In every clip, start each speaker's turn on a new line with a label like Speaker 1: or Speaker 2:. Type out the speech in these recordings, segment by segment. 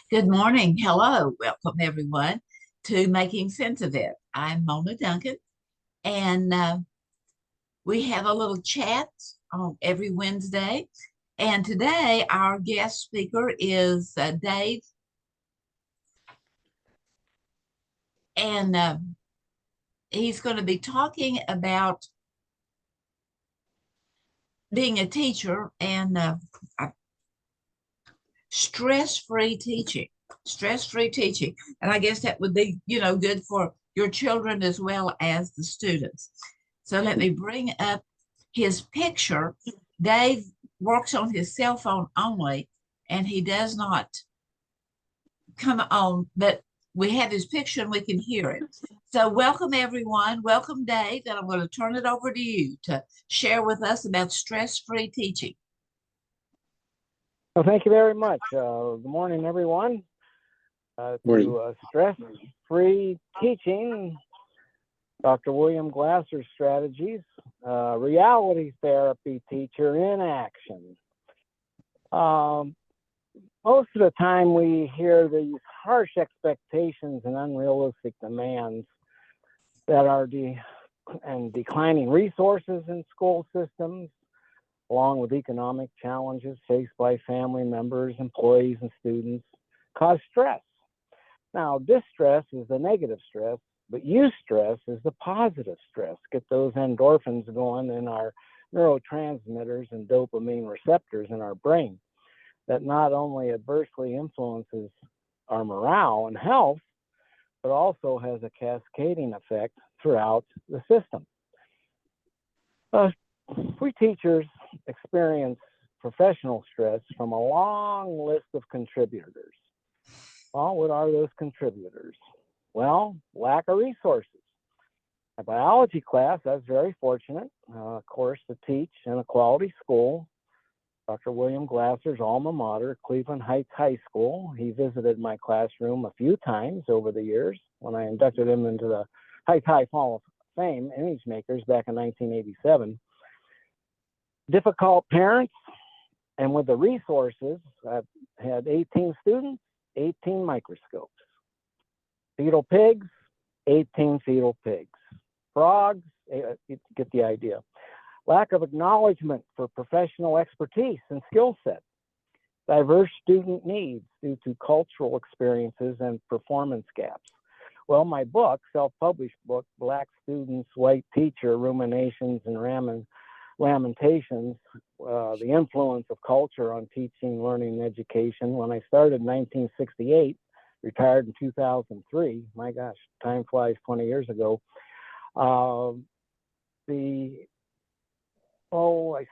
Speaker 1: Good morning. Hello. Welcome, everyone, to Making Sense of It. I'm Mona Duncan, and we have a little chat on every Wednesday. And today, our guest speaker is Dave, and he's going to be talking about being a teacher and stress-free teaching. Stress-free teaching. And I guess that would be, good for your children as well as the students. So let me bring up his picture. Dave works on his cell phone only, and he does not come on, but we have his picture and we can hear it. So welcome everyone. Welcome Dave, and I'm going to turn it over to you to share with us about stress-free teaching.
Speaker 2: Well, thank you very much. Good morning, everyone. To stress-free teaching, Dr. William Glasser's strategies, reality therapy teacher in action. Most of the time we hear these harsh expectations and unrealistic demands that are declining resources in school systems, along with economic challenges faced by family members, employees, and students, cause stress. Now, distress is the negative stress, but eustress is the positive stress. Get those endorphins going in our neurotransmitters and dopamine receptors in our brain that not only adversely influences our morale and health, but also has a cascading effect throughout the system. We teachers experience professional stress from a long list of contributors. Well, what are those contributors? Well, lack of resources. My biology class, I was very fortunate, of course, to teach in a quality school, Dr. William Glasser's alma mater, Cleveland Heights High School. He visited my classroom a few times over the years when I inducted him into the Heights High Hall of Fame, Image Makers, back in 1987. Difficult parents, and with the resources, I've had 18 students, 18 microscopes. Fetal pigs, 18 fetal pigs. Frogs, you get the idea. Lack of acknowledgement for professional expertise and skill set. Diverse student needs due to cultural experiences and performance gaps. Well, my book, self-published book, Black Students, White Teacher, Ruminations and Lamentations, the influence of culture on teaching, learning, and education. When I started in 1968, retired in 2003, my gosh, time flies, 20 years ago. I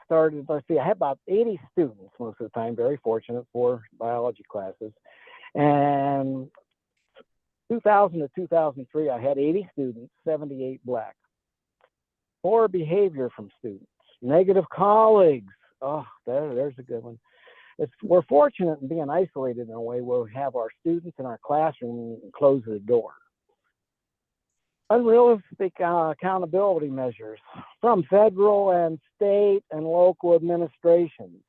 Speaker 2: started, I had about 80 students most of the time, very fortunate for biology classes. And 2000 to 2003, I had 80 students, 78 Black. Poor behavior from students. Negative colleagues. Oh, there's a good one. We're fortunate in being isolated in a way where we have our students in our classroom and close the door. Unrealistic accountability measures from federal and state and local administrations.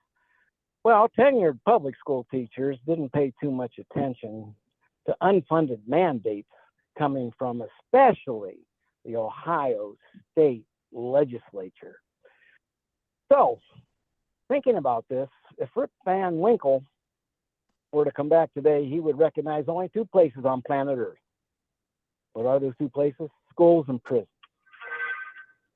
Speaker 2: Well, tenured public school teachers didn't pay too much attention to unfunded mandates coming from especially the Ohio State Legislature. So, thinking about this, if Rip Van Winkle were to come back today, he would recognize only two places on planet Earth. What are those two places? Schools and prisons.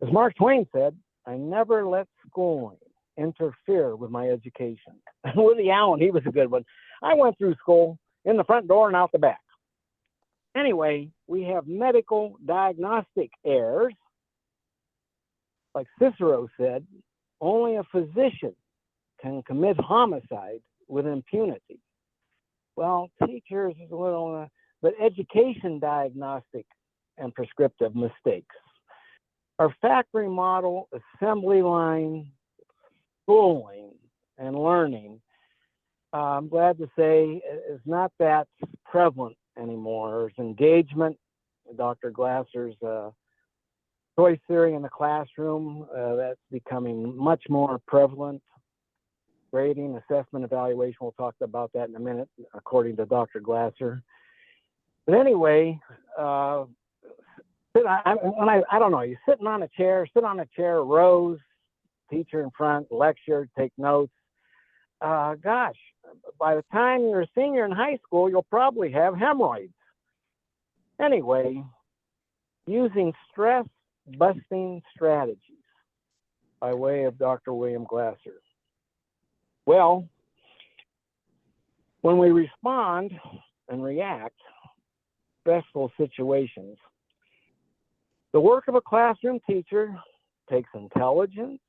Speaker 2: As Mark Twain said, I never let schooling interfere with my education. Woody Allen, he was a good one. I went through school in the front door and out the back. Anyway, we have medical diagnostic errors. Like Cicero said, only a physician can commit homicide with impunity. Well, teachers is a little, but education diagnostic and prescriptive mistakes. Our factory model, assembly line, schooling, and learning, I'm glad to say, is not that prevalent anymore. There's engagement, Dr. Glasser's choice theory in the classroom, that's becoming much more prevalent. grading, assessment, evaluation. We'll talk about that in a minute, according to Dr. Glasser. But anyway, I don't know, you're sitting on a chair, rows, teacher in front, lecture, take notes. Gosh, by the time you're a senior in high school, you'll probably have hemorrhoids. Anyway, using stress busting strategies by way of Dr. William Glasser. Well, when we respond and react to stressful situations, the work of a classroom teacher takes intelligence,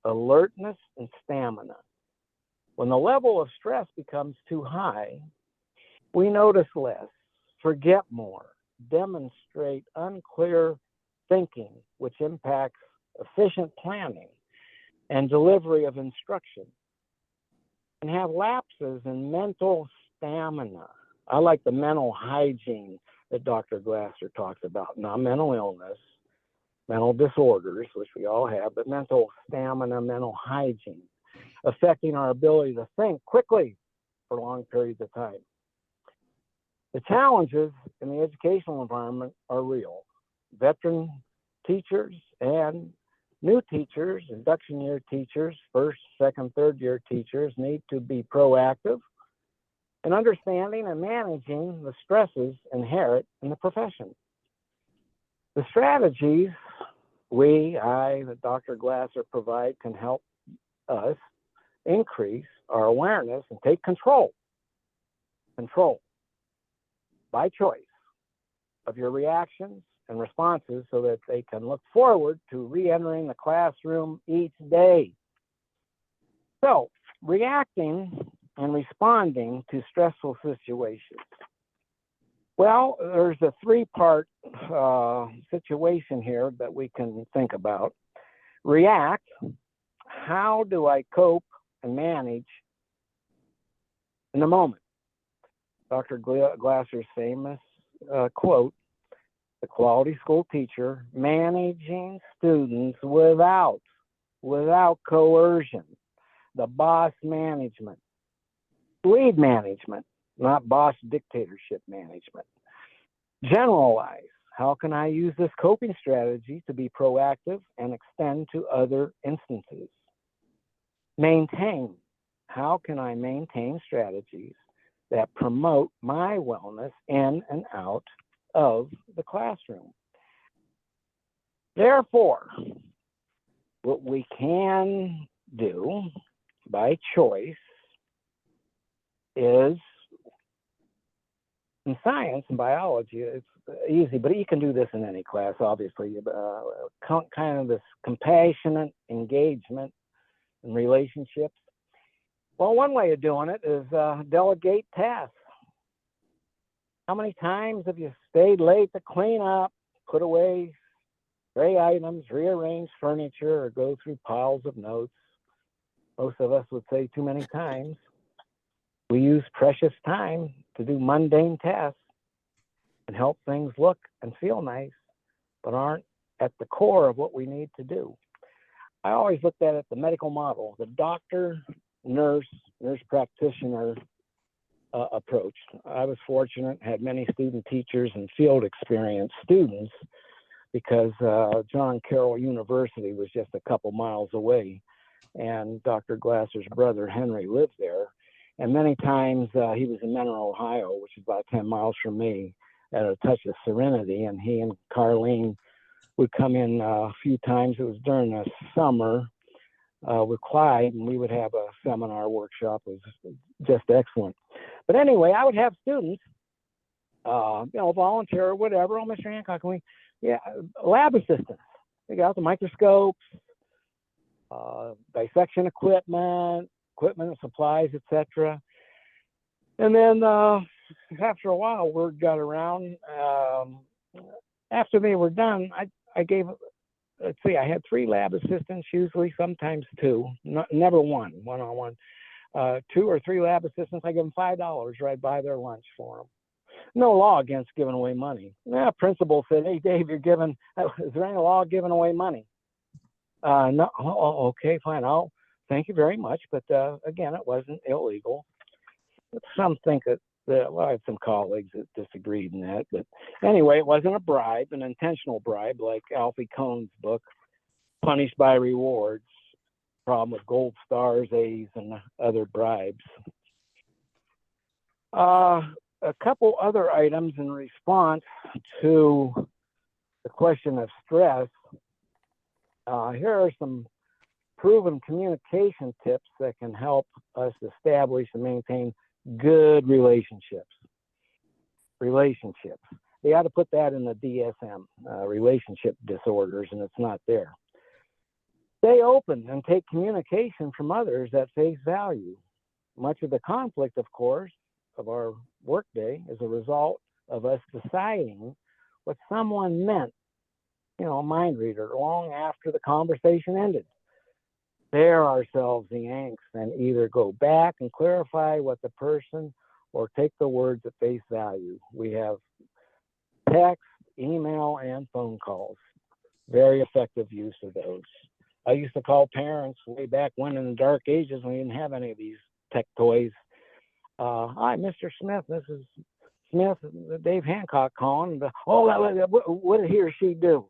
Speaker 2: alertness, and stamina. When the level of stress becomes too high, we notice less, forget more, demonstrate unclear thinking, which impacts efficient planning and delivery of instruction, and have lapses in mental stamina. I like the mental hygiene that Dr. Glasser talks about, not mental illness, mental disorders, which we all have, but mental stamina, mental hygiene, affecting our ability to think quickly for long periods of time. The challenges in the educational environment are real. Veteran teachers and new teachers, induction year teachers, first, second, third year teachers need to be proactive in understanding and managing the stresses inherent in the profession. The strategies that Dr. Glasser provide can help us increase our awareness and take control by choice of your reactions and responses so that they can look forward to re-entering the classroom each day. So, reacting and responding to stressful situations. Well, there's a three-part situation here that we can think about. React, how do I cope and manage in the moment? Dr. Glasser's famous quote, the quality school teacher, managing students without coercion, the boss management, lead management, not boss dictatorship management. Generalize, how can I use this coping strategy to be proactive and extend to other instances? Maintain, how can I maintain strategies that promote my wellness in and out of the classroom? Therefore, what we can do by choice is, in science and biology, it's easy, but you can do this in any class, obviously. Kind of this compassionate engagement in relationships. Well, one way of doing it is delegate tasks. How many times have you stayed late to clean up, put away stray items, rearrange furniture, or go through piles of notes? Most of us would say too many times. We use precious time to do mundane tasks and help things look and feel nice, but aren't at the core of what we need to do. I always looked at it the medical model, the doctor, nurse practitioner approach. I was fortunate, had many student teachers and field experienced students because John Carroll University was just a couple miles away, and Dr. Glasser's brother Henry lived there. And many times he was in Mentor, Ohio, which is about 10 miles from me, at a touch of serenity. And he and Carlene would come in a few times. It was during the summer with Clyde, and we would have a seminar workshop. It was just excellent. But anyway, I would have students, volunteer or whatever. Oh, Mr. Hancock, lab assistants. They got the microscopes, dissection equipment and supplies, etc. And then after a while, word got around. After they were done, I gave, I had 3 lab assistants, usually, sometimes 2, never one-on-one. 2 or 3 lab assistants, I give them $5 right by their lunch for them. No law against giving away money. Principal said, "Hey, Dave, is there any law giving away money?" No. Oh, okay, fine. I'll thank you very much. But again, it wasn't illegal. Some think that, well, I had some colleagues that disagreed in that. But anyway, it wasn't a bribe, an intentional bribe, like Alfie Kohn's book, Punished by Rewards, problem with gold stars, A's, and other bribes. A couple other items in response to the question of stress. Here are some proven communication tips that can help us establish and maintain good relationships. Relationships. They ought to put that in the DSM, relationship disorders, and it's not there. Stay open and take communication from others at face value. Much of the conflict, of course, of our workday is a result of us deciding what someone meant, a mind reader, long after the conversation ended. Spare ourselves the angst and either go back and clarify what the person or take the words at face value. We have text, email, and phone calls. Very effective use of those. I used to call parents way back when in the dark ages when we didn't have any of these tech toys. Hi, Mr. Smith. This is Smith, Dave Hancock calling. What did he or she do?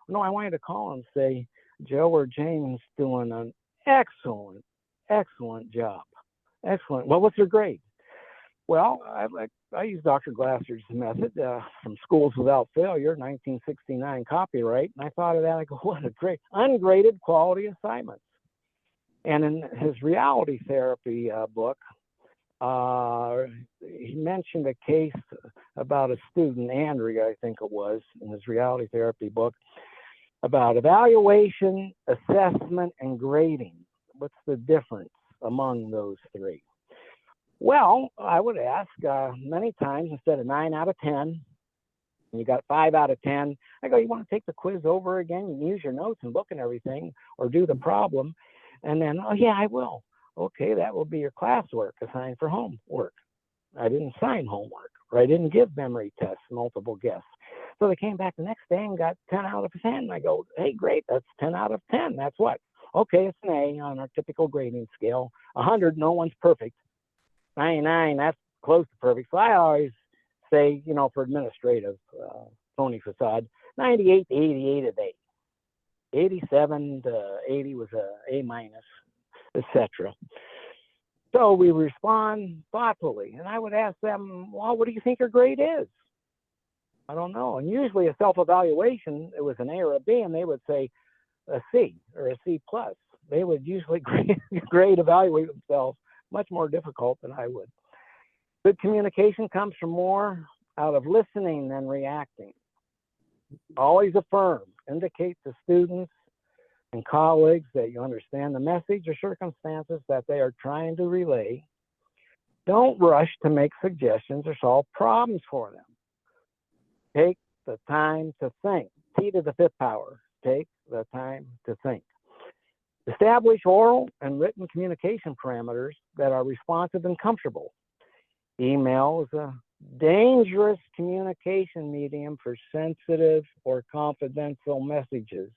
Speaker 2: No, I wanted to call and say, Joe or James doing an excellent job. Excellent. Well, what's their grade? Well, I use Dr. Glasser's method from Schools Without Failure, 1969 copyright. And I thought of that. I go, what a great ungraded quality assignments. And in his reality therapy book, he mentioned a case about a student, Andrea, I think it was, in his reality therapy book, about evaluation, assessment, and grading. What's the difference among those three? Well, I would ask many times, instead of 9 out of 10, and you got 5 out of 10, I go, you want to take the quiz over again? You can use your notes and book and everything, or do the problem. And then, oh, yeah, I will. Okay, that will be your classwork assigned for homework. I didn't sign homework, or I didn't give memory tests, multiple guess. So they came back the next day and got 10 out of 10. I go, hey, great, that's 10 out of 10. That's what? Okay, it's an A on our typical grading scale. 100, no one's perfect. 99, that's close to perfect. So I always say, for administrative, phony facade, 98 to 88 is A. 87 to 80 was a A minus, etc. So we respond thoughtfully. And I would ask them, well, what do you think your grade is? I don't know. And usually a self-evaluation, it was an A or a B, and they would say a C or a C plus. They would usually evaluate themselves much more difficult than I would. Good communication comes from more out of listening than reacting. Always affirm, indicate to students and colleagues that you understand the message or circumstances that they are trying to relay. Don't rush to make suggestions or solve problems for them. Take the time to think. T to the fifth power. Take the time to think. Establish oral and written communication parameters that are responsive and comfortable. Email is a dangerous communication medium for sensitive or confidential messages.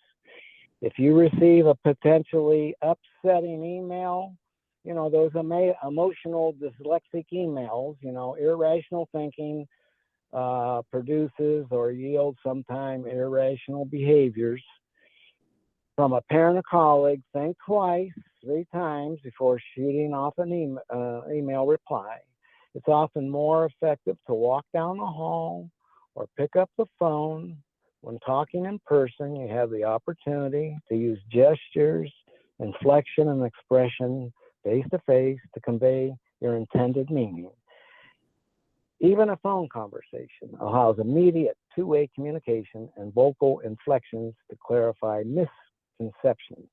Speaker 2: If you receive a potentially upsetting email, those emotional dyslexic emails, irrational thinking produces or yields sometimes irrational behaviors. From a parent or colleague, think twice, 3 times before shooting off an email reply. It's often more effective to walk down the hall or pick up the phone. When talking in person, you have the opportunity to use gestures, inflection, and expression face-to-face to convey your intended meaning. Even a phone conversation allows immediate two-way communication and vocal inflections to clarify misconceptions.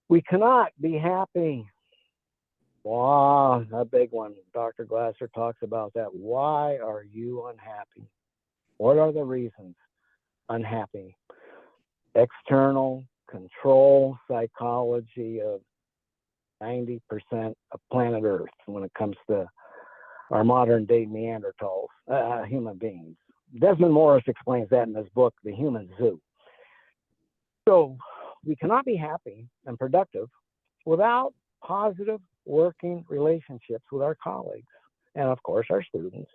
Speaker 2: We cannot be happy. Wow, a big one. Dr. Glasser talks about that. Why are you unhappy? What are the reasons unhappy? External control psychology of 90% of planet Earth when it comes to our modern day Neanderthals, human beings. Desmond Morris explains that in his book, The Human Zoo. So we cannot be happy and productive Without positive working relationships with our colleagues and, of course, our students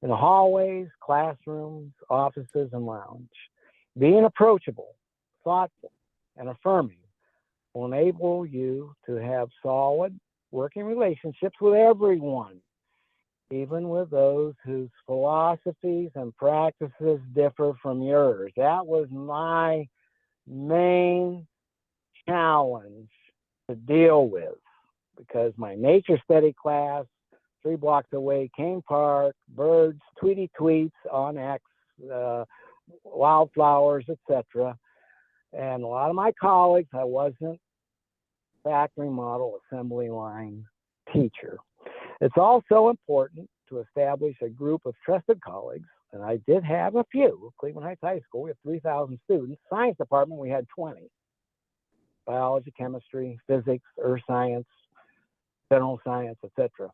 Speaker 2: in the hallways, classrooms, offices, and lounge, being approachable, thoughtful, and affirming will enable you to have solid working relationships with everyone, even with those whose philosophies and practices differ from yours. That was my main challenge to deal with, because my nature study class, 3 blocks away, Kane Park, birds, tweety tweets on X, wildflowers, etc. And a lot of my colleagues, I wasn't factory model assembly line teacher. It's also important to establish a group of trusted colleagues, and I did have a few. Cleveland Heights High School, we have 3,000 students. Science department, we had 20. Biology, chemistry, physics, earth science, general science, etc.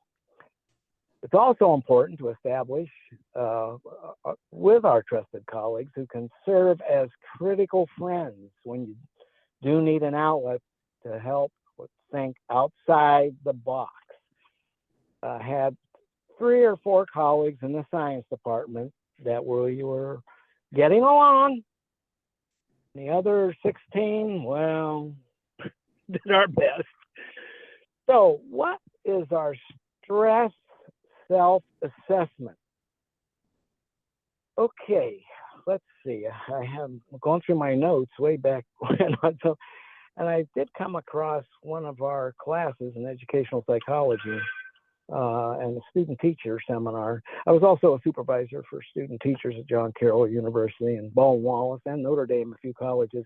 Speaker 2: It's also important to establish with our trusted colleagues who can serve as critical friends when you do need an outlet to help think outside the box. Had 3 or 4 colleagues in the science department that we were getting along. The other 16, well, did our best. So what is our stress self-assessment? Okay, let's see. I have gone through my notes way back when, and I did come across one of our classes in educational psychology and a student teacher seminar. I was also a supervisor for student teachers at John Carroll University and Baldwin Wallace and Notre Dame, a few colleges,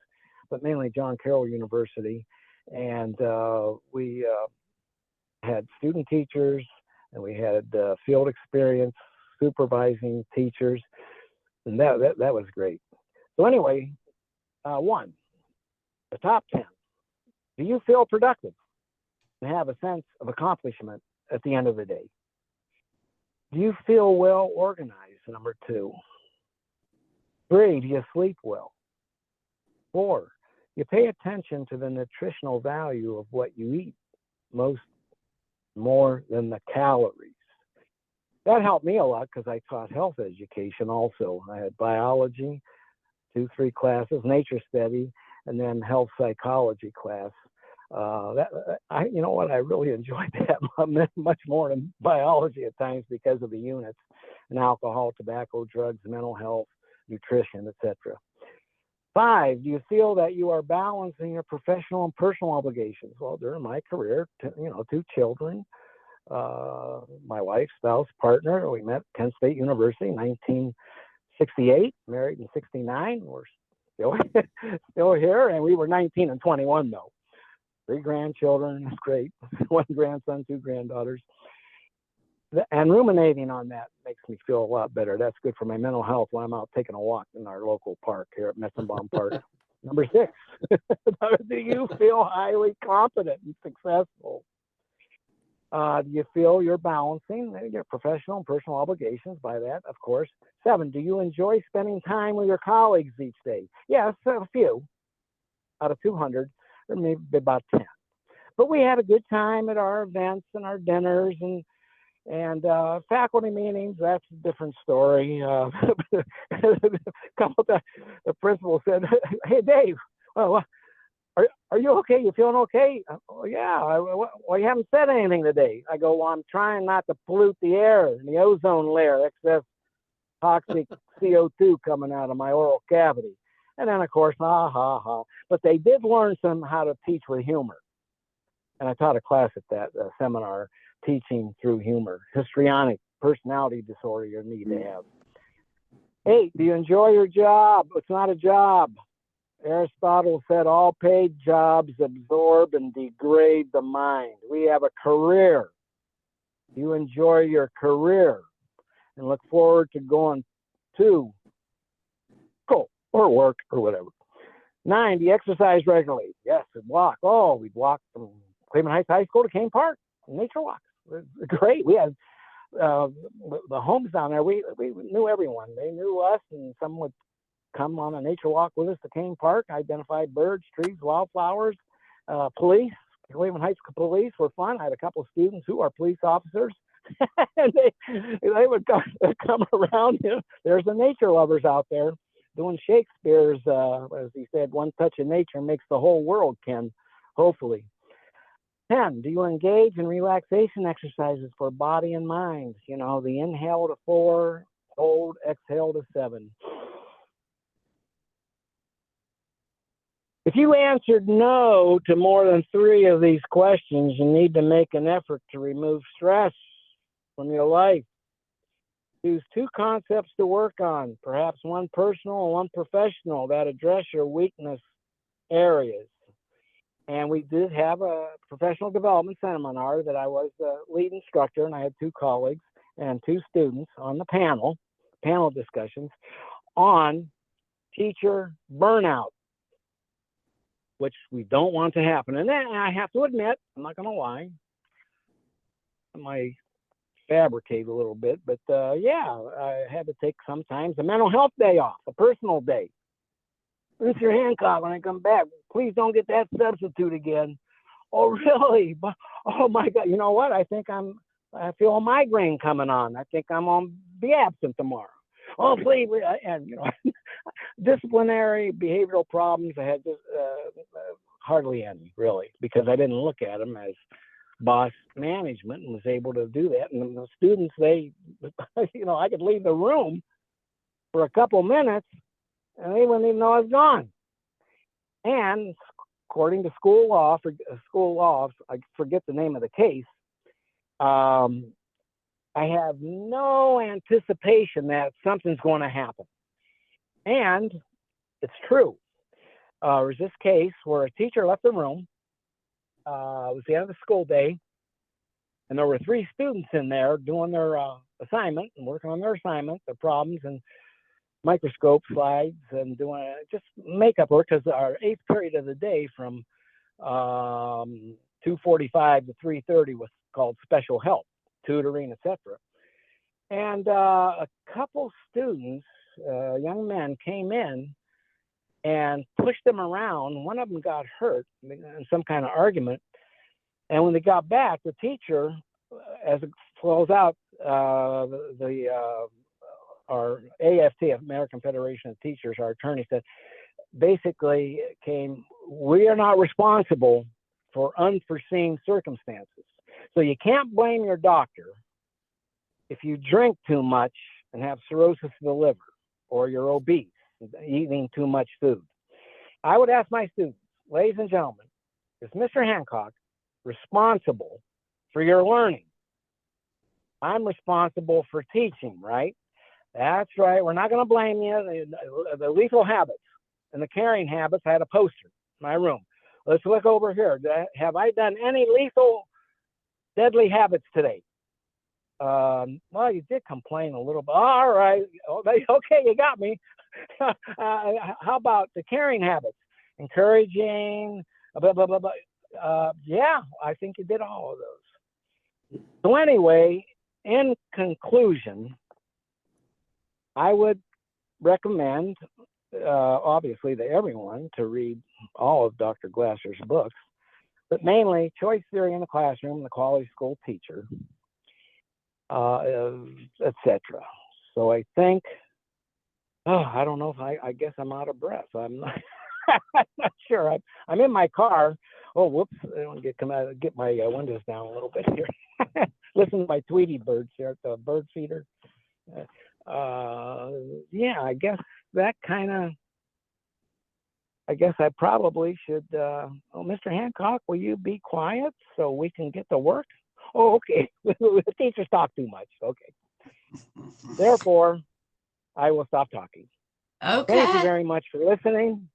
Speaker 2: but mainly John Carroll University. And we had student teachers, and we had field experience supervising teachers, and that was great. So anyway, 1, the top 10. Do you feel productive and have a sense of accomplishment at the end of the day? Do you feel well organized? Number 2. 3, do you sleep well? 4, you pay attention to the nutritional value of what you eat, more than the calories. That helped me a lot because I taught health education also. I had biology, 2, 3 classes, nature study, and then health psychology class. You know what, I really enjoyed that much more than biology at times because of the units and alcohol, tobacco, drugs, mental health, nutrition, etc. 5, do you feel that you are balancing your professional and personal obligations? Well, during my career, 2 children, my wife, spouse, partner, we met at Kent State University in 1968, married in 69. We're still here, and we were 19 and 21 though. 3 grandchildren, that's great. 1 grandson, 2 granddaughters. And ruminating on that makes me feel a lot better. That's good for my mental health when I'm out taking a walk in our local park here at Metzenbaum Park. Number 6, do you feel highly competent and successful? Do you feel you're balancing your professional and personal obligations by that, of course? 7, do you enjoy spending time with your colleagues each day? Yes, a few out of 200, or maybe about 10. But we had a good time at our events and our dinners and faculty meetings. That's a different story. A couple of times the principal said, "Hey, Dave, well, are you okay? You feeling okay?" "Oh, yeah. Well, you haven't said anything today." I go, "Well, I'm trying not to pollute the air and the ozone layer, excess toxic CO2 coming out of my oral cavity." And then, of course, ha, ha, ha. But they did learn how to teach with humor. And I taught a class at that seminar, teaching through humor, histrionic personality disorder you need to have. 8, do you enjoy your job? It's not a job. Aristotle said all paid jobs absorb and degrade the mind. We have a career. You enjoy your career and look forward to going to school or work or whatever. 9, do you exercise regularly? Yes, we walk. Oh, we walked from Cleveland Heights High School to Kane Park, nature walk. It was great. We had the homes down there. We knew everyone. They knew us, and some would come on a nature walk with us to Kane Park, identify birds, trees, wildflowers, police, Cleveland Heights police were fun. I had a couple of students who are police officers, and they would come around. You know, there's the nature lovers out there doing Shakespeare's, as he said, one touch of nature makes the whole world, Ken, hopefully. 10, do you engage in relaxation exercises for body and mind? You know, the inhale to 4, hold, exhale to 7. If you answered no to more than 3 of these questions, you need to make an effort to remove stress from your life. Choose 2 concepts to work on, perhaps one personal and one professional, that address your weakness areas. And we did have a professional development seminar that I was the lead instructor, and I had 2 colleagues and 2 students on the panel discussions on teacher burnout, which we don't want to happen. And then I have to admit, I'm not going to lie, I might fabricate a little bit, but yeah, I had to take sometimes a mental health day off, a personal day. Mr. Hancock, when I come back, please don't get that substitute again. Oh, really? Oh my God. You know what? I feel a migraine coming on. I think I'm going to be absent tomorrow. Oh, please. And, you know, disciplinary behavioral problems, I had just hardly any, really, because I didn't look at them as boss management and was able to do that. And the students, they, you know, I could leave the room for a couple minutes and they wouldn't even know I was gone. And according to school law, I forget the name of the case, I have no anticipation that something's going to happen. And it's true. There was this case where a teacher left the room. It was the end of the school day, and there were 3 students in there doing their assignment and working on their assignment, their problems, and microscope slides and doing just makeup work, because our 8th period of the day from 2:45 to 3:30 was called special help, tutoring, etc. And a couple students, young men, came in and pushed them around. One of them got hurt in some kind of argument. And when they got back, the teacher, as it flows out, our AFT, American Federation of Teachers, our attorney said, basically we are not responsible for unforeseen circumstances. So you can't blame your doctor if you drink too much and have cirrhosis of the liver, or you're obese, eating too much food. I would ask my students, ladies and gentlemen, is Mr. Hancock responsible for your learning? I'm responsible for teaching, right? That's right. We're not going to blame you. The lethal habits and the caring habits, I had a poster in my room. Let's look over here. Have I done any lethal, deadly habits today? Well, you did complain a little bit. All right. Okay, you got me. How about the caring habits? Encouraging, blah, blah, blah, blah. Yeah, I think you did all of those. So anyway, in conclusion, I would recommend, obviously, to everyone to read all of Dr. Glasser's books, but mainly Choice Theory in the Classroom, The Quality School Teacher, etc. So I think, I don't know if I guess I'm out of breath. I'm not, I'm not sure. I'm in my car. Oh, whoops! I don't get my windows down a little bit here. Listen to my Tweety birds here at the bird feeder. Yeah, I guess that kind of. I guess I probably should. Mr. Hancock, will you be quiet so we can get to work? Oh, okay. The teachers talk too much. Okay. Therefore, I will stop talking.
Speaker 1: Okay.
Speaker 2: Thank you very much for listening.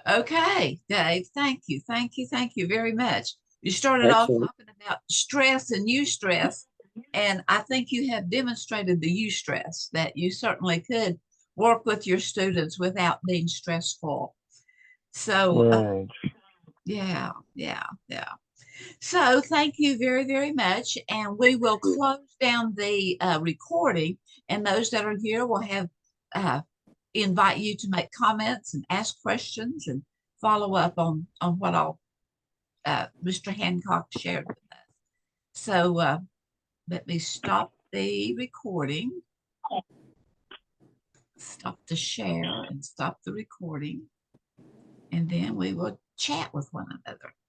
Speaker 1: Okay, Dave, thank you. Thank you very much. You started off talking about stress and eustress, and I think you have demonstrated the eustress, that you certainly could work with your students without being stressful. So, yeah. So thank you very, very much. And we will close down the recording. And those that are here will have invite you to make comments and ask questions and follow up on what all Mr. Hancock shared with us. So let me stop the recording, stop the share, and stop the recording, and then we will chat with one another.